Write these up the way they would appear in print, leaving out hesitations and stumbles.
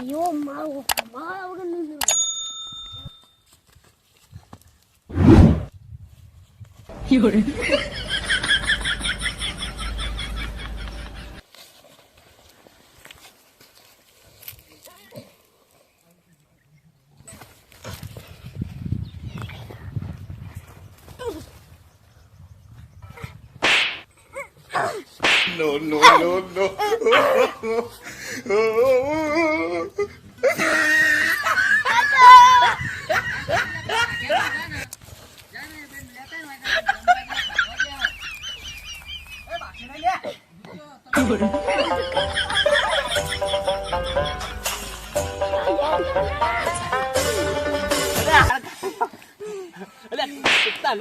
Yo mago, mago no. Llore. No, no, no, no.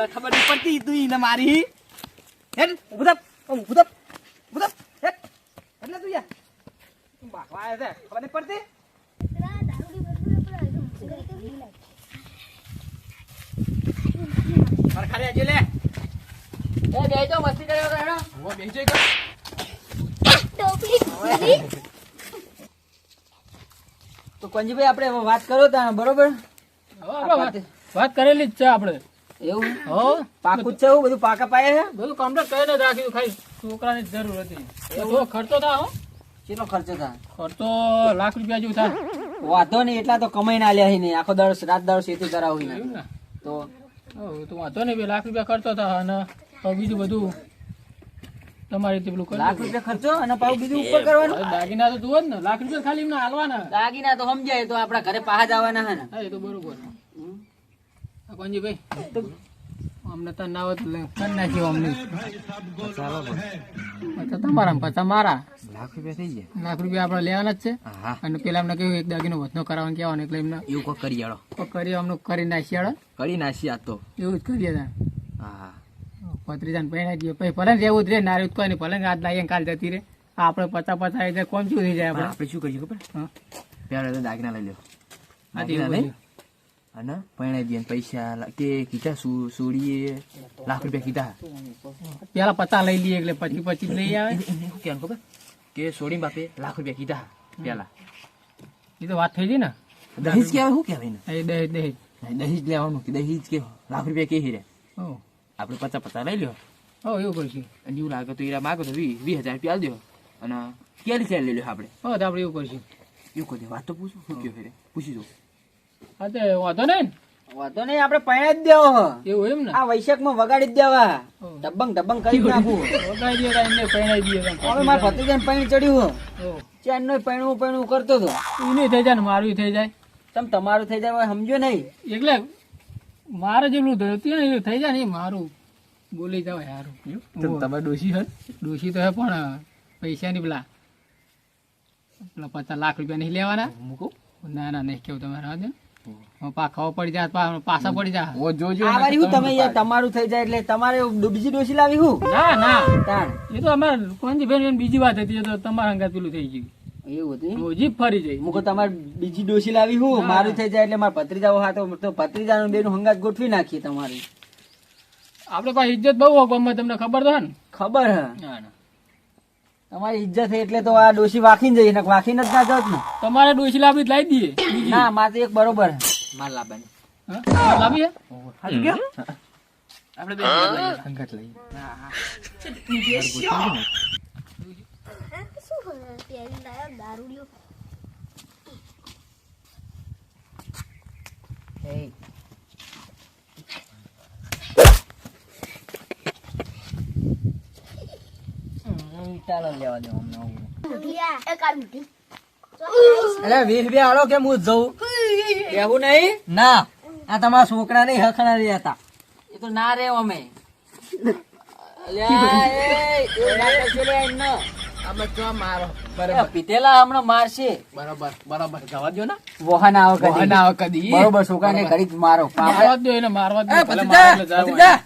ખબર નહીં પડતી તું ઈને મારી હેડ ઉભું ઉભું હેડ એટલે તું યાર તું બાકવા આવ્યા છે ખબર નહીં પડતી ખરે આજે લે એ બેજો મસ્તી કર્યો તો હેડો ઓ બેજો એક ટોપલી તો કંજીભાઈ આપણે હવે વાત કરો તા બરોબર વાત કરેલી જ છે આપણે એવું હો પાકું જ છે એવું બધું પાકા પાયે છે બધું કમ્પ્લીટ કરીને જ રાખ્યું ખાલી છોકરાની જ જરૂર હતી એવો ખર્ચો થાય હો કેટલો ખર્ચો થાય ખર્ચો લાખ રૂપિયા જેવું થાય વાંધો નહીં એટલા તો કમાઈને આલ્યા હી નહીં આખો દસ રાત દસ ખેતી કરાવું એવું ને ને તો તો વાંધો નહીં 2 લાખ રૂપિયા ખર્ચો થાય અને હવે બીજું બધું તમારી રીતે પેલું લાખ રૂપિયા ખર્ચો અને પાછું બીજું ઉપર કરવાનું દાગીના તો જુઓ જ ને લાખ રૂપિયા ખાલી એમને હાલવાના દાગીના તો સમજાય તો આપડા ઘરે પાહા જવાના હે ને હા એ તો બરોબર પંજીભાઈ તો અમને તો ના હોત કરી નાખ્યું અમને પછી તમારા પાછા મારા લાખ રૂપિયા થઈ ગયા લાખ રૂપિયા આપણે લેવાના જ છે હા અને પેલા એમને કેવું એક દાગીનો વધનો કરાવવાનું કહેવાનું એટલે એમને એવું કોઈ કરી આડો કરી અમને કરી નાખીએ હેડો. કરી નાસી આ તો એવું જ કરીએ તા હા પત્રીજાને પહેણા દઈએ પછી ભલે રહેવું જ રે ના રહેવું કોઈ નહીં ભલે આજ લાવીએ કાલ જતી રે આપણે 50 આવી જાય કોમ શું થઈ જાય આપણે આપણે શું કરીએ ખબર હા પેલા તો દાગીના લઈ લ્યો આ દાગીના લઈ અને પૈણા દઈએ પૈસા કે કીધા સોડીએ લાખ રૂપિયા કીધા પેલા 50 લઈ લઈએ એટલે પછી 25 લઈ આવે શું કહેવાનું ખબર કે સોડી બાપે લાખ રૂપિયા કીધા પેલા એ તો વાત થઈ ગઈ ને દહેજ કહેવાય શું કહેવાય ને એ દહેજ દહેજ દહેજ લેવાનું કે દહેજ કે લાખ રૂપિયા કે હીરે હો આપણે 50 લઈ લ્યો હો એવું કરશું અને એવું લાગે તો હીરા માગો તો 20,000 રૂપિયા આલ દો અને ક્યારે ચાલ લઈ લ્યો આપણે હો તો આપણે એવું કરશું એવું કહી દે વાત તો પૂછું શું કહેવાય હીરે પૂછી દો હા તો વાંધો નહીં વાંધો નહીં આપણે પૈણા જ દેવો એવું એમ ને આ વૈશાખમાં વગાડી જ દેવા ડબ્બંગ કરી નાખું વગાડી દઈએ કાંઈ નહીં પહેણાઈ દઈએ હવે મારા ભત્રીજાને પૈણી ચડ્યું હો ચેનનો પૈણું કરતો હતો એ નહીં થઈ જાય ને મારું થઈ જાય તમ તમારું થઈ જાય સમજો નહીં એટલે મારે જેટલું થયું ને એવું થઈ જાય ને એ મારું બોલી જવાય સારું તમારે ડોશી હે ડોશી તો હે પણ પૈસાની પેલા 50 લાખ રૂપિયા નહીં લેવાના મૂકો ના ના નહીં કેવું તમારે હા ખાવા પડી જાય પાછા પડી જાય ઓ જોજો આ વારી હું તમે યાર તમારું થઈ જાય એટલે તમારે બીજી ડોશી લાવી હું ના ના તાણ એ તો અમારે કોણજી બેન બીજી વાત હતી એ તો તમારા અંગાત પેલું થઈ ગયું એવું હતું રોજી ફરી જાય મૂકો તમારે બીજી ડોશી લાવી હું મારું થઈ જાય એટલે મારા ભત્રીજાઓ હા તો ભત્રીજાનું બેનું હંગાત ગોઠવી નાખીએ તમારી આપડે પાસે ઇજ્જત બહુ હોય ગામમાં તમને ખબર તો હે ને ખબર હે ના ના તમારી ઇજ્જત છે એટલે તો આ ડોશી વાખીને જઈ વાખીને જ ના જાવ ને તમારે ડોશી લાવી તો લાવી દઈએ બીજી. ના મારે તો એક બરોબર હે માર લાવવાની હા? લાવી હે? હાજુ કે આપણે બે હંગાત લઈએ શું કરે પેલી લાયો દારૂડિયો ચાલો લેવા દો અમને મુઠિયા એ કાલ મુઠી એટલે 20 રૂપિયા આલો કે હું જઉં એવું નહીં ના આ તમારા છોકરા નહીં હખણા રહ્યા હતા એ તો ના રે અમે પીતેલા હમણાં મારશે બરાબર જવા દો ને વહાના આવે કદી. ના આવે કદી બરોબર છોકરાને ઘડી જ મારો મારવા જ દો એને મારવા જ દો. એ ભલે ભત્રીજા, મારે એટલે જાવ. ભત્રીજા.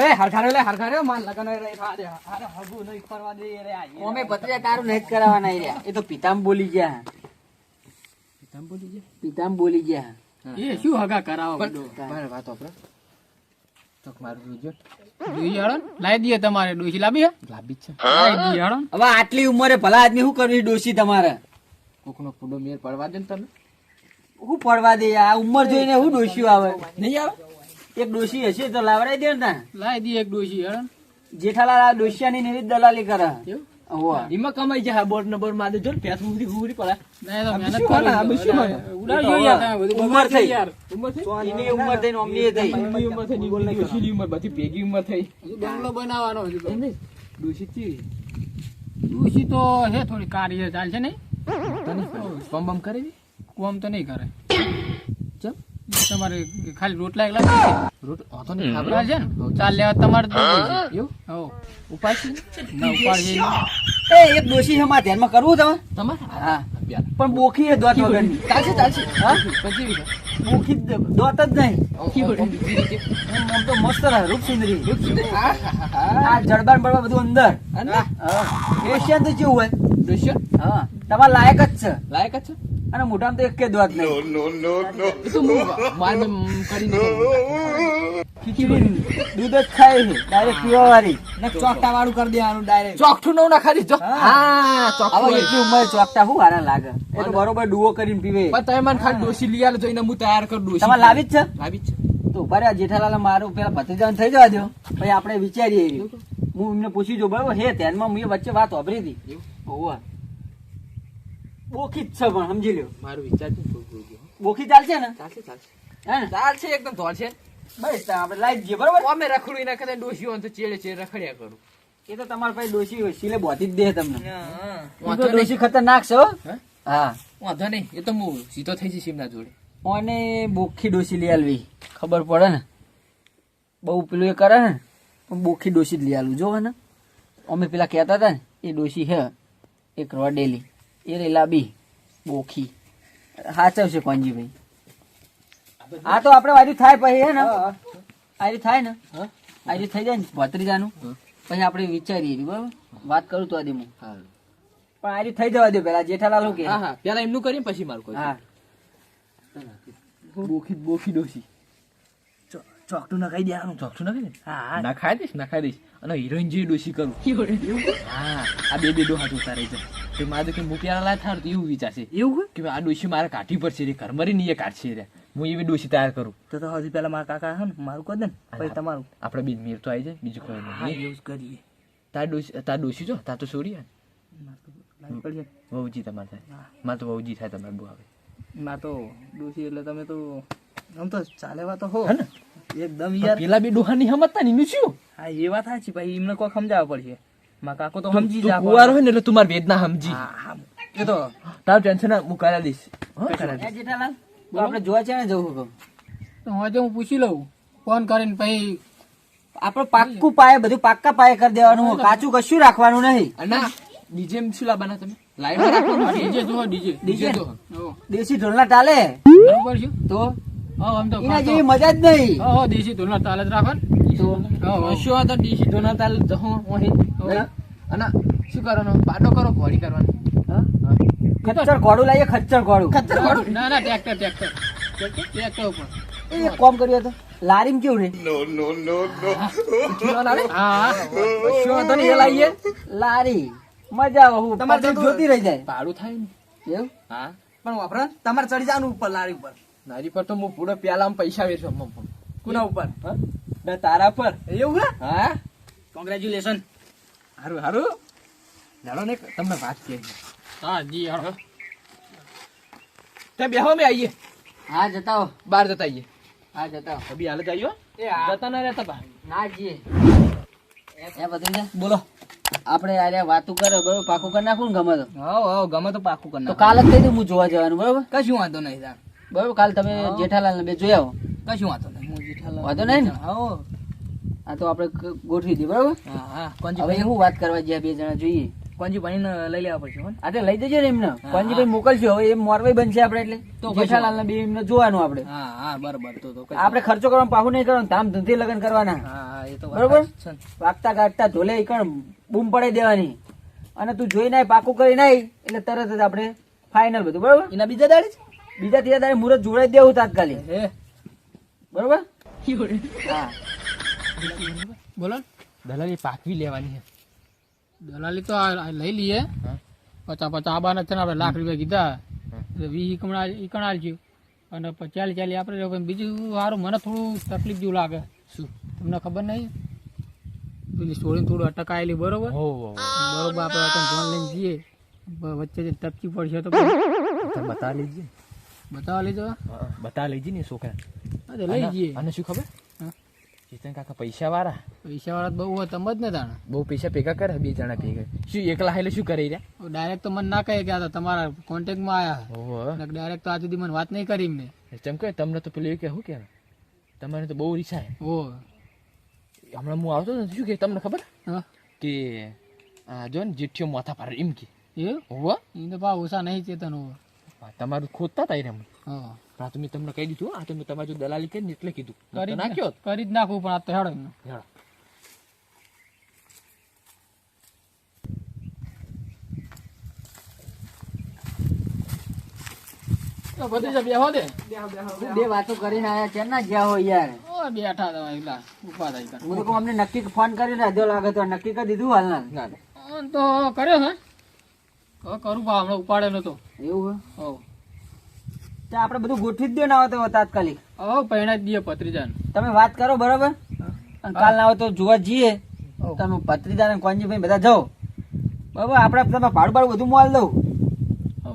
એ હરખારે લે, હરખારે, માર લગન રે, હારે, હારે, હગું નહીં કરવા દે રે આ. ઓમે ભત્રીજા તારું નહીં જ કરાવવાના ઈ રહ્યા. એ તો પિતામ બોલી ગયા. પિતામ બોલી ગયા. એ શું હગા કરાવો બધો મારે વાત આપડે તો મારું જોજો જોઈએ હાલો લાવી દઈએ તમારે ડોશી લાવી હે લાભી છે લાવી દઈએ હાલો હવે આટલી ઉંમરે ભલા આદમી શું કરવી ડોશી તમારે? કોકનો ફૂડો મેર પડવા દે ને તમે શું પડવા દે? આ ઉંમર જોઈને શું ડોશીઓ આવે? નહીં આવે એક ડોશી હશે તો લાવડાવી દે ને તાન. લાવી દઈએ એક ડોશી હાલો જેઠાલાલ આ ડોશિયાની નેવી દલાલી કરે. એવું? હોવે. એમાં કમાઈ જાય બોર ને બોર માં જો પેસ મુરી ગુરી પડે ના, એ તો મહેનત શું હાલે? કરો. શું હાલે? ઉડાડજો યાર તમે બધું. ઉંમર થઈ. યાર ઉંમર થઈ એની ઉંમર થઈ ને અમની થઈ. એમની ઉંમર થઈ ની ડોશીની ઉંમર બધી ભેગી ઉંમર થઈ હજુ બંગલો બનાવવાનો હજુ તો. એમ નહીં ડોશી ચી ડોશી તો હે થોડી કારી છે, ચાલશે નહીં? બમ બમ કરે છે કોમ તો નહીં કરે. ચમ તમારે ખાલી રોટલા એકલા ખાશે. રોટ ઓતો ને ખાબર બરાબર છે ને? ચાલ લેવા તમારે તો એવું હો ઉપાય ના ઉપાડ છે. એ એક ડોશી છે મારે ધ્યાનમાં કરવું તમે? તમારે હા. બ્યાર પણ બોખી એ દોત વગરની. ચાલશે ચાલશે હા? પછી રીતે બોખી જ દોત જ નહીં. બીજી રીતે આમ તો મસ્ત રહે રૂપસુંદરી. હા આ જડબાન બળવા બધું અંદર. અને હા. એશિયન તો કેવું હોય? ડોશી હા. તમારે લાયક જ છે. લાયક જ છે અને મોઢામાં તો એક કે દોત નહીં. એ તો માર કરીને ખીચડી દૂધ જ ખાય છે ડાયરેક્ટ પીવા વાળી. ચોકટા વાળું કરી દેવાનું ડાયરેક્ટ. ચોકઠું નવ ના ખાલી જો હા. હા હવે ચોકઠું એટલી ઉંમર ચોકટા શું હારા લાગે? એ તો બરોબર ડુઓ કરીને પીવે. પણ તમે મને ખાલી ડોશી લઈ આલો જોઈને હું તૈયાર કર ડોશી તમારે લાવી જ છે? લાવી જ છે તો ઉભા રહ્યા જેઠાલાલ મારું પેલા ભત્રીજાને થઈ જવા દો પછી આપણે વિચારીએ એવી. હું એમને પૂછી જો બરોબર હે ધ્યાનમાં મેં વચ્ચે વાત વાપરી હતી. હોવે. બોખી જ છે પણ સમજી લ્યો. મારું વિચાર છે થોડું થોડું બોખી ચાલશે ને? ચાલશે ચાલશે હે ને? ચાલશે એકદમ ધોળશે બસ તો આપણે લાવી જ જઈએ બરોબર. અમે રખડું એના કરતા ડોશી હોય તો ચેડે ચેડે રખડ્યા કરું એ તો તમારા પાસે ડોશી સિલે બોધી જ દે તમને. વાંધો તો નહીં. ડોશી ખતરનાક છે હો. હે? હા. વાંધો નહીં એ તો હું સીધો થઈ જઈશ એમના જોડે અને બોખી ડોશી લઈ આલવી ખબર પડે ને. બહુ પેલું એ કરે ને પણ બોખી ડોશી જ લઈ આલવું જો ને. અમે પેલા કહેતા હતા ને એ ડોશી હે એક રોડેલી એ રે લાબી બોખી સાચવશે કોંજીભાઈ. આ તો આપણે વાયુ થાય પછી હે ને આયુ થાય ને આયુ થઈ જાય ને ભત્રીજાનું પછી આપણે વિચારીએ બરાબર. વાત કરું તો આદિ હું હા પણ આયુ થઈ જવા દો પેલા જેઠાલાલ શું કે. હા હા પેલા એમનું કરીએ પછી મારું કોઈ હા બોખી બોખી ડોશી ચોકટું નખાઈ દેવાનું. ચોકઠું નાખે ને હા ના ખાઈ દઈશ અને હિરોઈન જેવી ડોશી કરું હા આ બે ડોહા જોતા રહી જાય તો મારે કે હું પ્યારા લાય થાર તો એવું વિચારશે એવું કે આ ડોશી મારે કાઢવી પડશે રે ઘર મરી નહીં એ કાઢશે રે હું એવી ડોશી તૈયાર કરું તો હજી પેલા મારા કાકા હે ને મારું કહો ને પછી તમારું. આપણે બેન મેર તો આવી જાય બીજું કોઈ નહીં એવું જ કરીએ. તાર ડોશી જો તાર તો છોડી લાવી પડશે. વહુજી તમારે થાય મારે તો વહુજી થાય તમારે બહુ આવે ના તો ડોશી એટલે તમે તો આમ તો ચાલેવા તો હો હે ને? એકદમ યાર. પેલા બે ડોહા નહીં સમજતા ને એનું શું હા એ વાત સાચી પછી એમને કોઈ સમજાવવા પડશે. મારા કાકો તો તું સમજી તું જાય. કુંવારો હોય ને એટલે તું મારી વેદના સમજી હા હા એ તો તારું ટેન્શન હું કરાવી દઈશ જેઠાલાલ આપણે જોવા છે ને જવું કહું તો આજે હું પૂછી લઉં ફોન કરીને પછી આપણે પાક્કું પાયે બધું પાક્કા પાયે કરી દેવાનું. કાચું કશું રાખવાનું નહીં. અને ડીજે શું લાવવાના તમે લાઈવ રાખવાનું ડીજે જો ડીજે ડીજે તો હો દેશી ઢોલના ટાલે બરોબર છે. તો હા આમ તો એના જેવી મજા જ નહીં. હા દેશી ધોલના તાલ જ રાખો ને. તો હા શું હતો ડીસી તો ના તાલ જહો ઓહી અને શું કરવાનો પાટો કરો ઘોડી કરવાની હા? ખચ્ચર ઘોડું લાવીએ ખચ્ચર ઘોડું. ના ના ટ્રેક્ટર ઉપર એ એક કામ કર્યું હતું લારીમ કેવું રે હા શું હતો ને એ લાવીએ લારી મજા આવે હું તમારે તમારે જોતી રહી જાય ભાડું થાય ને એવું. હા પણ વાપરા તમારે ચડી જવાનું ઉપર લારી ઉપર. નારી પર તો હું પૂરો પેલા પૈસા વેચો કોના ઉપર? તારા પર એવું હે? હા કોંગ્રેચ્યુલેશન. હારું હારું જાણો ને તમને વાત કે હા જી હા ત્યાં બેહો મેં આવીએ હા જતા હો. બહાર જતા આવીએ હા જતા હો. અભી હાલ જ આવ્યો જતા ના રહેતા બહાર ના જીએ એ બધું બોલો. આપણે યાર વાતું કરે બરોબર પાકું કરી નાખું ને ગમે તો. હા ગમે તો પાકું કરી તો કાલ જ કહી દઉં હું જોવા જવાનું બરોબર. કશું વાંધો નહીં તાર બરોબર કાલ તમે જેઠાલાલ ને બે જોઈ આવો. કશું વાંધો નહીં હું જેઠાલાલ વાંધો નહીં ને? હા આ તો આપણે ગોઠવી દઈએ બરોબર. હા હવે હું વાત કરવા જ્યાં બે જણા જોઈએ. કોંજી ભાઈને લઈ લેવા પડશે હો આ તો લઈ જજો ને એમને. કોંજીભાઈ મોકલજો હવે એ મોરવાઈ બનશે આપણે એટલે તો જેઠાલાલ ને બે એમને જોવાનું આપણે. હા હા બરાબર તો આપણે ખર્ચો કરવાનો પાહુ નહીં કરવાનું ધામ ધૂમથી લગ્ન કરવાના હા હા એ તો બરોબર. વાગતા ગાગતા ધોલે કણ બૂમ પડાઈ દેવાની અને તું જોઈ નાય પાકું કરી નાય એટલે તરત જ આપણે ફાઇનલ બધું બરોબર. એના બીજા દાડે બીજા ત્રીજા દાડે મુહૂર્ત જોડાઈ દેવું તાત્કાલિક હે બરોબર. હા બોલો ને. દલાલી પાકવી લેવાની છે. દલાલી તો આ લઈ લઈએ. હા. 50 આબાના છે ને આપણે લાખ રૂપિયા કીધા એટલે 20 ઈકણ આલજો અને 40 આપણે રહ્યો. પણ બીજું સારું મને થોડું તકલીફ જેવું લાગે. શું? તમને ખબર નહીં પેલી છોડીને થોડું અટકાયેલી બરોબર હો બરોબર આપણે ફોન લઈને જઈએ વચ્ચે જે ટપકી પડશે તો બતા લેજે. બતાવવા લઈ જવા. બતા લેજે ને છોકરા. હા તો લઈ જઈએ. અને શું ખબર? હા. ચેતન કાકા પૈસા વાળા પૈસાવાળા તો બહુ હોય તમે જ ને તાણે બહુ પૈસા ભેગા કરે. 2 જણા ભેગા શું એકલા હેલે શું કરી રહ્યા? ડાયરેક્ટ તો મને ના કહે કે આ તો તમારા કોન્ટેક્ટમાં આવ્યા. ઓહો ડાયરેક્ટ તો આજ સુધી મને વાત નહીં કરી એમને. ચમકે તમને તો પેલું એ કહેવું કે તમારે તો બહુ રીછા હે. ઓ હમણાં હું આવતો ને શું કે તમને ખબર હા કે આ જો ને જેઠિયો માથા પર એમ કે એ હોવો એ તો પા ઓછા નહીં ચેતન હોવો. તમારું ખોદતા તા એમ. હા હા તો મેં તમને કહી દીધું. આ તો મેં તમારી જો દલાલી કરીને એટલે કીધું કરી જ નાખ્યો. કરી જ નાખવું પણ આ તો હેડો એમને. હેડો. તો બધી જ બેહો દે. બે વાતો કરીને આયા છે ના જ્યાં હોય યાર. ઓ બેઠા હતા એટલા ઉભા થઈ ગયા. હું તો કહું અમને નક્કી ફોન કરીને અધો લાગે તો નક્કી કરી દીધું હાલ ના. તો કર્યો હે કરું પા હમણાં ઉપાડેલો તો. એવું હે હો તો આપણે બધું ગોઠવી જ દો ના આવે તો તાત્કાલિક હો પહેણા જ દઈએ પત્રીજાને. તમે વાત કરો બરોબર અને કાલ ના આવે તો જોવા જઈએ. હો. તમે પત્રીદાર અને કોંજીભાઈ બધા જાઓ બરાબર. આપણે તમે ભાડું બધું મોલ દઉં. હો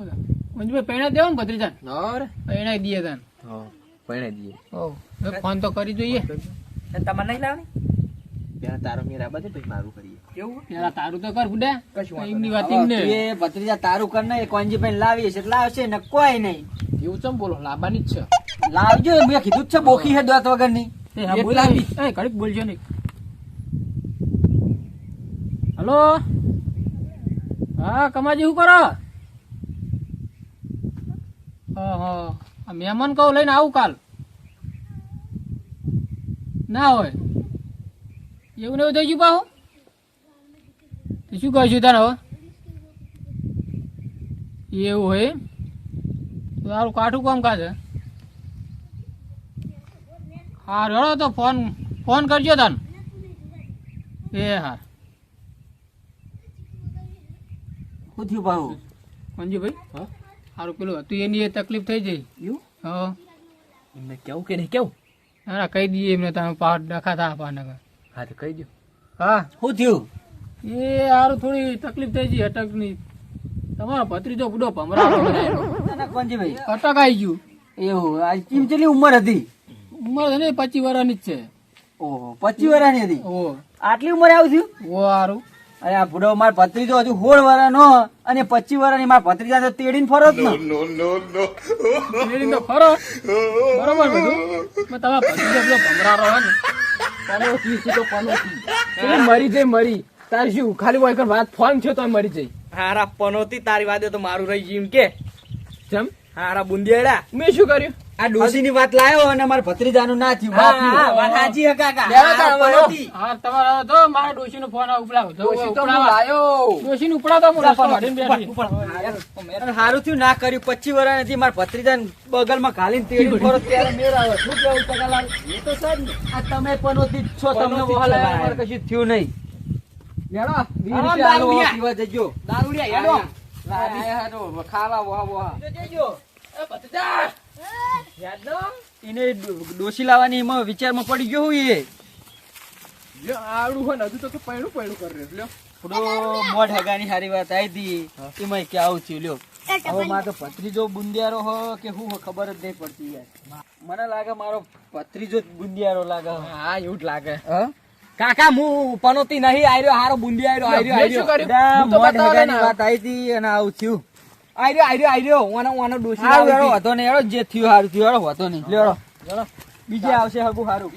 મંજુભાઈ પહેણા દેવો ને પત્રીજાને. અરે પહેણા દઈએ તને. હા પરણે દઈએ. હો ફોન તો કરી જોઈએ. તમારે નહીં લાવણી પેલા તારો મેરા બાજુ પછી મારું કરીએ. કેવું પેલા તારું તો કર બુડા. કશું વાંધો એમની વાત એમને. એ ભત્રીજા તારું કર ને કોંજીભાઈ લાવીએ છે લાવશે ને કોઈ નહીં એવું ચમ બોલો લાવવાની જ છે. લાવજો મેં કીધું જ છે બોખી છે દોત વગર ની. એ હા બોલ લાવી એ ઘડીક બોલજો નહીં. હલો હા કમાજી શું કરો? હા આ મહેમાન કહું લઈને આવું કાલ. ના હોય એવું ને એવું થઈ ગયું પાહું તો શું કહીશું તારે હવે? એવું હોય તો સારું કાઠું કામ કાશે. હા રેડો તો ફોન કરજો તને. એ હા શું થયું ભાऊ મંજુભાઈ હા સારું પેલું હતું એની એ તકલીફ થઈ જઈ. એવું હા એમને કેવું કે નહીં કેવું? ના કહી દઈએ એમને તમે પાર ડખા થા પાનગર. હા તો કહી દો. હા શું થયું એ સારું થોડી તકલીફ થઈ ગઈ અટકની. તમારો ભત્રીજો બુડો ભમરા કોંજીભાઈ અટક આવી ગયું. એવું આ ચીમચેલી ઉંમર હતી ઉંમર છે ને 25 વર્ષની જ છે. ઓહો 25 વર્ષની હતી. ઓ આટલી ઉંમરે આવું થયું? ઓ સારું અરે આ બુડો માર ભત્રીજો હજુ 16 વર્ષનો અને 25 વર્ષની માર ભત્રીજા તો તેડીને ફરો જ ને. No, no, no. મેળી તો ખરો બરોબર બધું પણ તમારા ભત્રીજો પેલો ભમરા રહો ને પનોતી છે તો પનોતી. એ મરી જાય મરી. તાર શું ખાલી હોય કે વાત ફોન છે તો મરી જાય. હારા પનોતી તારી વાદે તો મારું રહી ગયું એમ કે જેમ હારા બુંદિયાડા મેં શું કર્યું? આ ડોશીની વાત લાયો અને મારા ભત્રીજાનું ના થયું બાપનું. હાજી હે કાકા લેવા તાર હારા પનોતી. હા તમારા તો મારા ડોશીનો ફોન ઉપડાવો ડોશી તો હું લાયો. ડોશીને ઉપડાવતો હું રસ્તો કાઢીને બેઠી. અને હારું થયું ના કર્યું 25 વર્ષ નથી મારા ભત્રીજાને બગલમાં ઘાલીને તેડીને ફરો ત્યારે મેળ આવે. શું કેવું ટકાલાલ? એ તો સર આ તમે પનોતી જ છો તમને પનોતી જ વહાલ છો આવ્યા, અમારે કશું થયું નહીં. લેડો, 20 આરામ રૂપિયા આલો, દારૂડિયા. પીવા જજો. દારૂડિયા હેડો આયા હેડો, ખાવા વહા વહા. એને ડોશી લાવવાની એમાં વિચારમાં પડી ગયો હું એ લ્યો આવડું હોય ને હજુ તો કે પૈણું પૈણું કરી રહ્યો. લ્યો થોડો મોઢ હગાની સારી વાત આવી હતી એમાં કે આવું થયું. લ્યો હવે મારો ભત્રીજો બુંદિયારો હો કે હું હો ખબર જ નહીં પડતી યાર. મને લાગે મારો ભત્રીજો જ બુંદિયારો લાગે. હા એવું જ લાગે. હા? કાકા હું પનોતી નહીં આયરો હારો બુંદિયા આયરો મેં શું કર્યું? બધા હું તો મોઢ બતાવે હગાની ને. વાત આવી હતી અને આવું થયું. આયરો ઓનો ડોશી સારું લાવી હેડો, હતી. વાંધો નહીં હેડો, જે થયું સારું થયું હેડો, વાંધો નહીં. લ્યો હેડો. બીજે આવશે હગું સારું.